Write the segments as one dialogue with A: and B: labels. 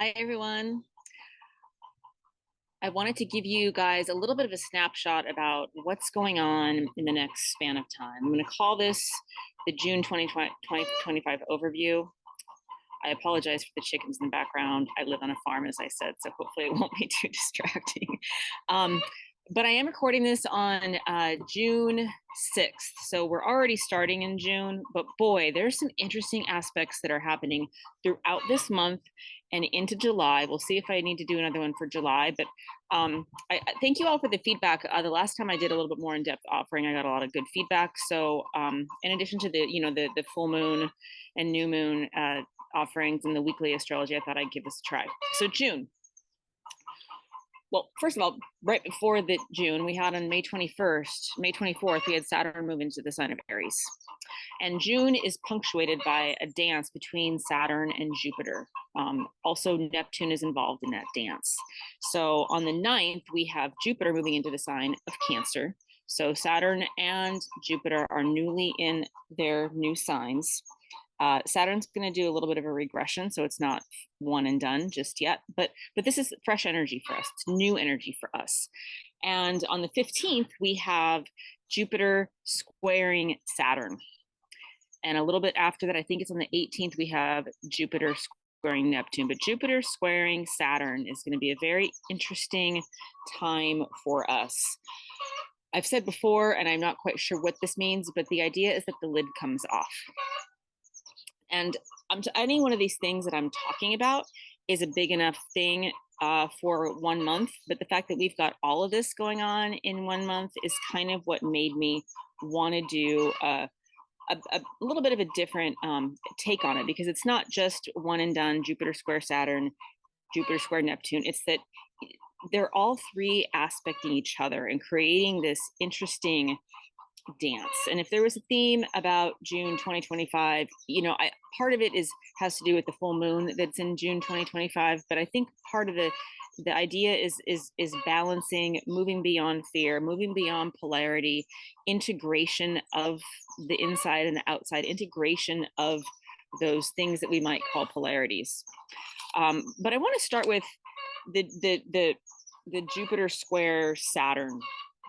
A: Hi, everyone. I wanted to give you guys a little bit of a snapshot about what's going on in the next span of time. I'm going to call this the June 2025 overview. I apologize for the chickens in the background. I live on a farm, as I said, so hopefully it won't be too distracting. But I am recording this on June 6th. So we're already starting in June, but boy, there's some interesting aspects that are happening throughout this month and into July. We'll see if I need to do another one for July, but I thank you all for the feedback. The last time I did a little bit more in-depth offering, I got a lot of good feedback. So in addition to the full moon and new moon offerings and the weekly astrology, I thought I'd give this a try. So June. Well, first of all, right before the June, we had on May 24th, we had Saturn move into the sign of Aries. And June is punctuated by a dance between Saturn and Jupiter. Also, Neptune is involved in that dance. So on the 9th, we have Jupiter moving into the sign of Cancer. So Saturn and Jupiter are newly in their new signs. Saturn's going to do a little bit of a regression, so it's not one and done just yet. But this is fresh energy for us. It's new energy for us. And on the 15th, we have Jupiter squaring Saturn. And a little bit after that, I think it's on the 18th, we have Jupiter squaring Neptune. But Jupiter squaring Saturn is going to be a very interesting time for us. I've said before, and I'm not quite sure what this means, but the idea is that the lid comes off. And any one of these things that I'm talking about is a big enough thing for 1 month. But the fact that we've got all of this going on in 1 month is kind of what made me want to do a little bit of a different take on it, because it's not just one and done, Jupiter square Saturn, Jupiter square Neptune. It's that they're all three aspecting each other and creating this interesting dance. And if there was a theme about June 2025, part of it has to do with the full moon that's in June 2025. But I think part of the idea is balancing, moving beyond fear, moving beyond polarity, integration of the inside and the outside, integration of those things that we might call polarities. But I want to start with the Jupiter square Saturn,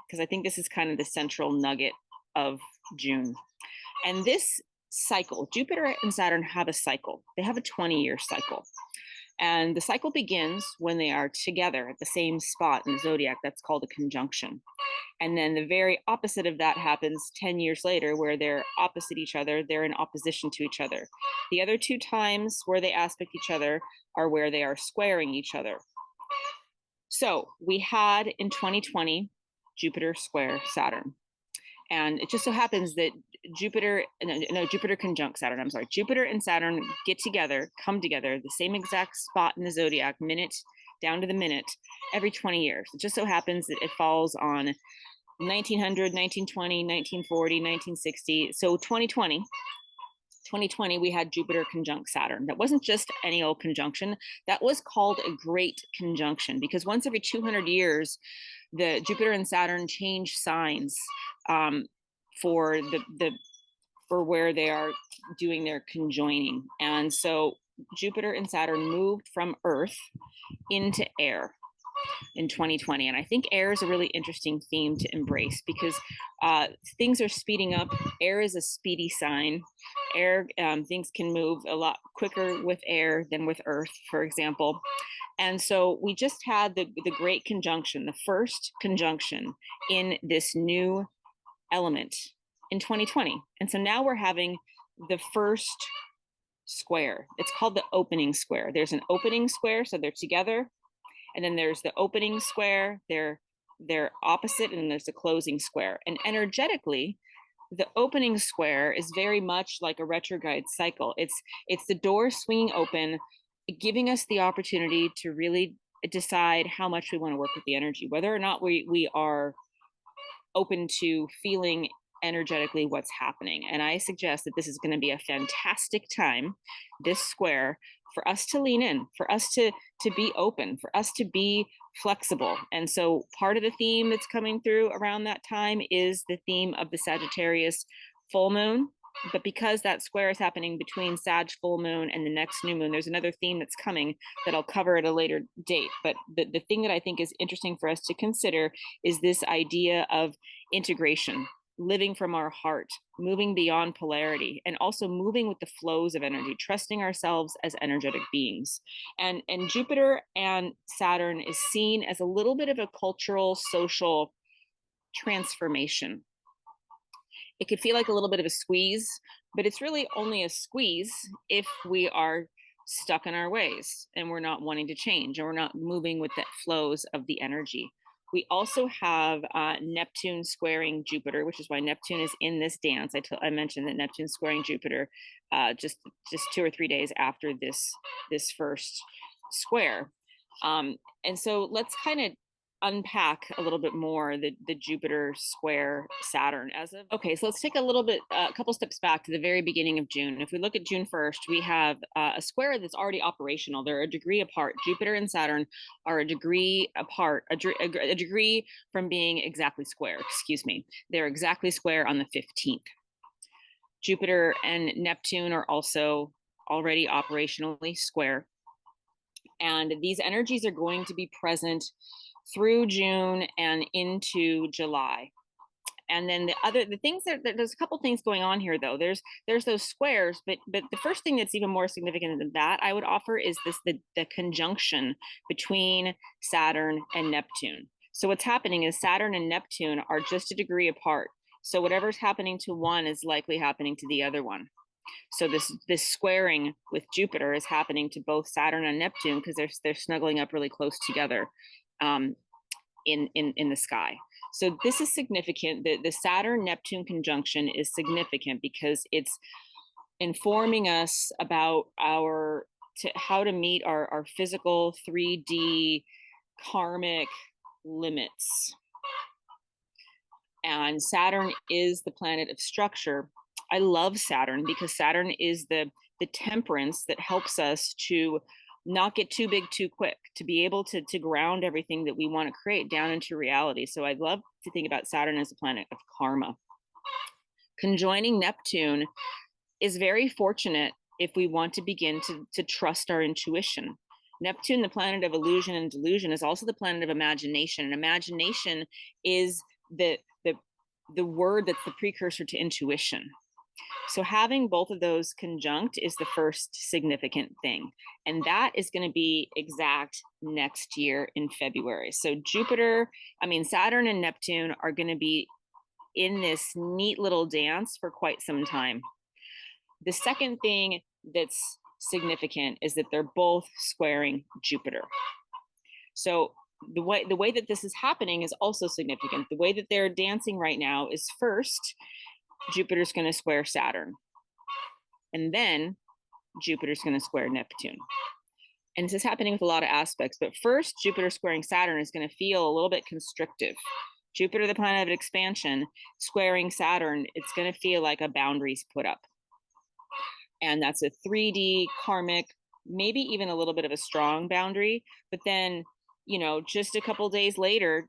A: because I think this is kind of the central nugget of June. And this cycle, Jupiter and Saturn have a cycle. They have a 20-year cycle. And the cycle begins when they are together at the same spot in the zodiac. That's called a conjunction. And then the very opposite of that happens 10 years later, where they're opposite each other. They're in opposition to each other. The other two times where they aspect each other are where they are squaring each other. So we had in 2020, Jupiter square Saturn. And it just so happens that Jupiter conjunct Saturn, I'm sorry, Jupiter and Saturn come together, the same exact spot in the zodiac, minute down to the minute, every 20 years. It just so happens that it falls on 1900, 1920, 1940, 1960. So 2020, we had Jupiter conjunct Saturn. That wasn't just any old conjunction. That was called a great conjunction, because once every 200 years, the Jupiter and Saturn change signs for where they are doing their conjoining. And so Jupiter and Saturn moved from Earth into air in 2020. And I think air is a really interesting theme to embrace, because things are speeding up. Air is a speedy sign. Air, things can move a lot quicker with air than with Earth, for example. And so we just had the great conjunction, the first conjunction in this new element in 2020. And so now we're having the first square. It's called the opening square. There's an opening square, so they're together. And then there's the opening square, they're opposite, and then there's the closing square. And energetically, the opening square is very much like a retrograde cycle. It's the door swinging open, giving us the opportunity to really decide how much we want to work with the energy, whether or not we are open to feeling energetically what's happening. And I suggest that this is going to be a fantastic time, this square, for us to lean in, for us to be open, for us to be flexible. And so part of the theme that's coming through around that time is the theme of the Sagittarius full moon But because that square is happening between Sag full moon and the next new moon, there's another theme that's coming that I'll cover at a later date. But the thing that I think is interesting for us to consider is this idea of integration, living from our heart, moving beyond polarity, and also moving with the flows of energy, trusting ourselves as energetic beings. And Jupiter and Saturn is seen as a little bit of a cultural, social transformation. It could feel like a little bit of a squeeze, but it's really only a squeeze if we are stuck in our ways and we're not wanting to change and we're not moving with the flows of the energy. We also have Neptune squaring Jupiter, which is why Neptune is in this dance. I mentioned that Neptune squaring Jupiter just 2 or 3 days after this first square. And so let's kind of unpack a little bit more the Jupiter square Saturn as of. Okay, so let's take a couple steps back to the very beginning of June. If we look at June 1st, we have a square that's already operational. They're a degree apart. Jupiter and Saturn are a degree apart, a degree from being exactly square, excuse me. They're exactly square on the 15th. Jupiter and Neptune are also already operationally square. And these energies are going to be present through June and into July. And then the things there's a couple things going on here though. There's those squares, but the first thing that's even more significant than that I would offer is the conjunction between Saturn and Neptune. So what's happening is Saturn and Neptune are just a degree apart. So whatever's happening to one is likely happening to the other one. So this squaring with Jupiter is happening to both Saturn and Neptune because they're snuggling up really close together in the sky. So this is significant. The Saturn-Neptune conjunction is significant because it's informing us about how to meet our physical 3D karmic limits. And Saturn is the planet of structure. I love Saturn because Saturn is the temperance that helps us to not get too big too quick, to be able to ground everything that we want to create down into reality. So I love to think about Saturn as a planet of karma. Conjoining Neptune is very fortunate if we want to begin to trust our intuition. Neptune, the planet of illusion and delusion, is also the planet of imagination. And imagination is the word that's the precursor to intuition. So having both of those conjunct is the first significant thing. And that is going to be exact next year in February. So Saturn and Neptune are going to be in this neat little dance for quite some time. The second thing that's significant is that they're both squaring Jupiter. So the way that this is happening is also significant. The way that they're dancing right now is first, Jupiter's going to square Saturn. And then Jupiter's going to square Neptune. And this is happening with a lot of aspects. But first, Jupiter squaring Saturn is going to feel a little bit constrictive. Jupiter, the planet of expansion, squaring Saturn, it's going to feel like a boundaries put up. And that's a 3D karmic, maybe even a little bit of a strong boundary. But then, just a couple days later,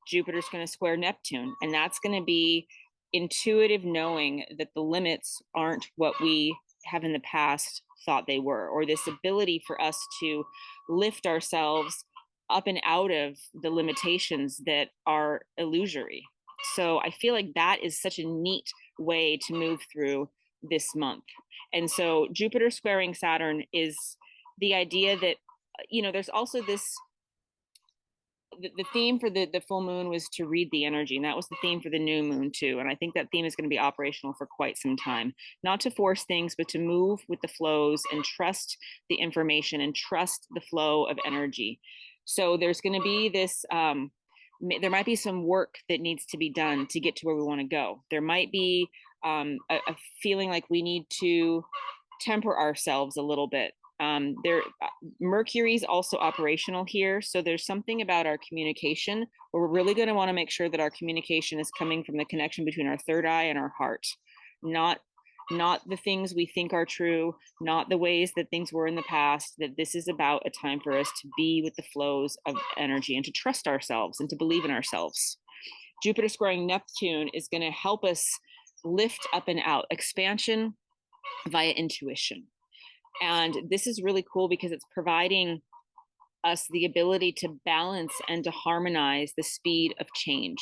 A: Jupiter's going to square Neptune. And that's going to be intuitive knowing that the limits aren't what we have in the past thought they were, or this ability for us to lift ourselves up and out of the limitations that are illusory. So I feel like that is such a neat way to move through this month. And so Jupiter squaring Saturn is the idea that, there's also this, the theme for the full moon was to read the energy, and that was the theme for the new moon too. And I think that theme is going to be operational for quite some time, not to force things, but to move with the flows and trust the information and trust the flow of energy. So there's going to be this, there might be some work that needs to be done to get to where we want to go. There might be a feeling like we need to temper ourselves a little bit. Mercury's also operational here, so there's something about our communication where we're really going to want to make sure that our communication is coming from the connection between our third eye and our heart, not the things we think are true, not the ways that things were in the past. That this is about a time for us to be with the flows of energy and to trust ourselves and to believe in ourselves. Jupiter squaring Neptune is going to help us lift up and out, expansion via intuition. And this is really cool because it's providing us the ability to balance and to harmonize the speed of change.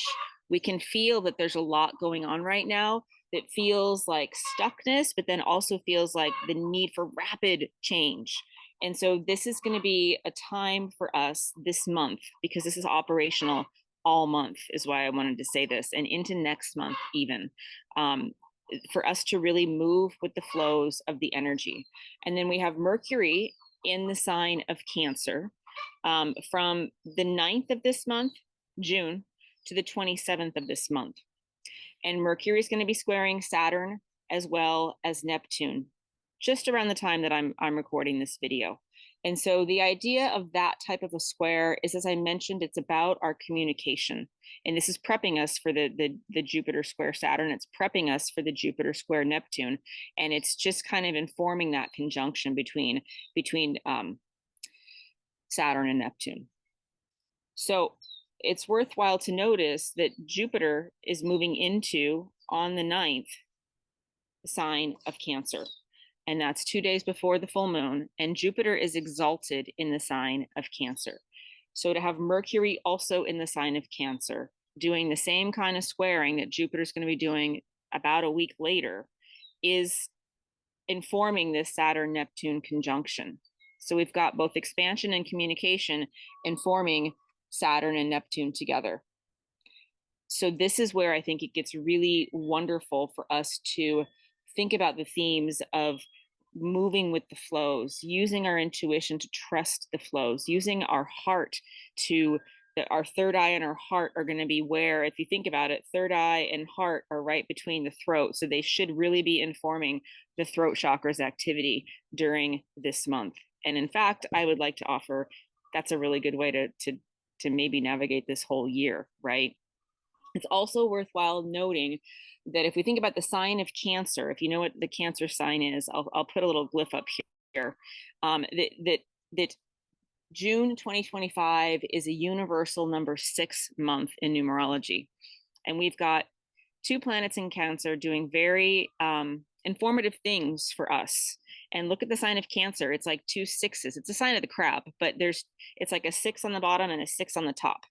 A: We can feel that there's a lot going on right now that feels like stuckness, but then also feels like the need for rapid change. And so this is going to be a time for us this month, because this is operational all month, is why I wanted to say this, and into next month even, for us to really move with the flows of the energy. And then we have Mercury in the sign of Cancer, from the 9th of this month, June, to the 27th of this month. And Mercury is going to be squaring Saturn as well as Neptune, just around the time that I'm recording this video. And so the idea of that type of a square is, as I mentioned, it's about our communication. And this is prepping us for the Jupiter square Saturn. It's prepping us for the Jupiter square Neptune. And it's just kind of informing that conjunction between Saturn and Neptune. So it's worthwhile to notice that Jupiter is moving into, on the 9th, the sign of Cancer. And that's 2 days before the full moon. And Jupiter is exalted in the sign of Cancer. So to have Mercury also in the sign of Cancer, doing the same kind of squaring that Jupiter's going to be doing about a week later, is informing this Saturn-Neptune conjunction. So we've got both expansion and communication informing Saturn and Neptune together. So this is where I think it gets really wonderful for us to think about the themes of moving with the flows, using our intuition to trust the flows, using our heart to, our third eye and our heart are going to be where, if you think about it, third eye and heart are right between the throat. So they should really be informing the throat chakra's activity during this month. And in fact, I would like to offer, that's a really good way to maybe navigate this whole year, right? It's also worthwhile noting that if we think about the sign of Cancer, if you know what the Cancer sign is, I'll put a little glyph up here, that June 2025 is a universal number 6 month in numerology. And we've got 2 planets in Cancer doing very informative things for us. And look at the sign of Cancer. It's like 2 6s. It's a sign of the crab, but it's like a 6 on the bottom and a 6 on the top.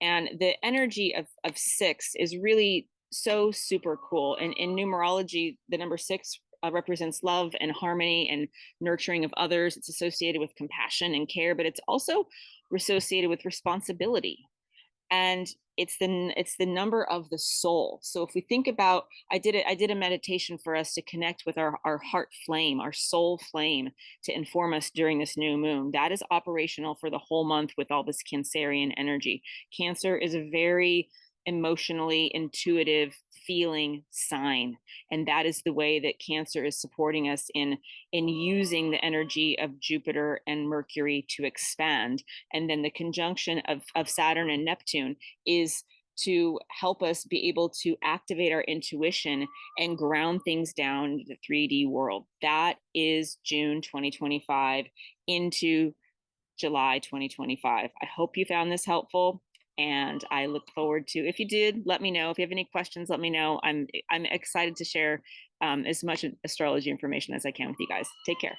A: And the energy of 6 is really so super cool. And in numerology, the number 6 represents love and harmony and nurturing of others. It's associated with compassion and care, but it's also associated with responsibility. And it's the number of the soul. So if we think about, I did a meditation for us to connect with our heart flame, our soul flame, to inform us during this new moon. That is operational for the whole month with all this Cancerian energy. Cancer is a very emotionally intuitive feeling sign, and that is the way that Cancer is supporting us in using the energy of Jupiter and Mercury to expand. And then the conjunction of Saturn and Neptune is to help us be able to activate our intuition and ground things down in the 3D world. That is June 2025 into July 2025. I hope you found this helpful. And I look forward to, if you did, let me know. If you have any questions, let me know. I'm excited to share as much astrology information as I can with you guys. Take care.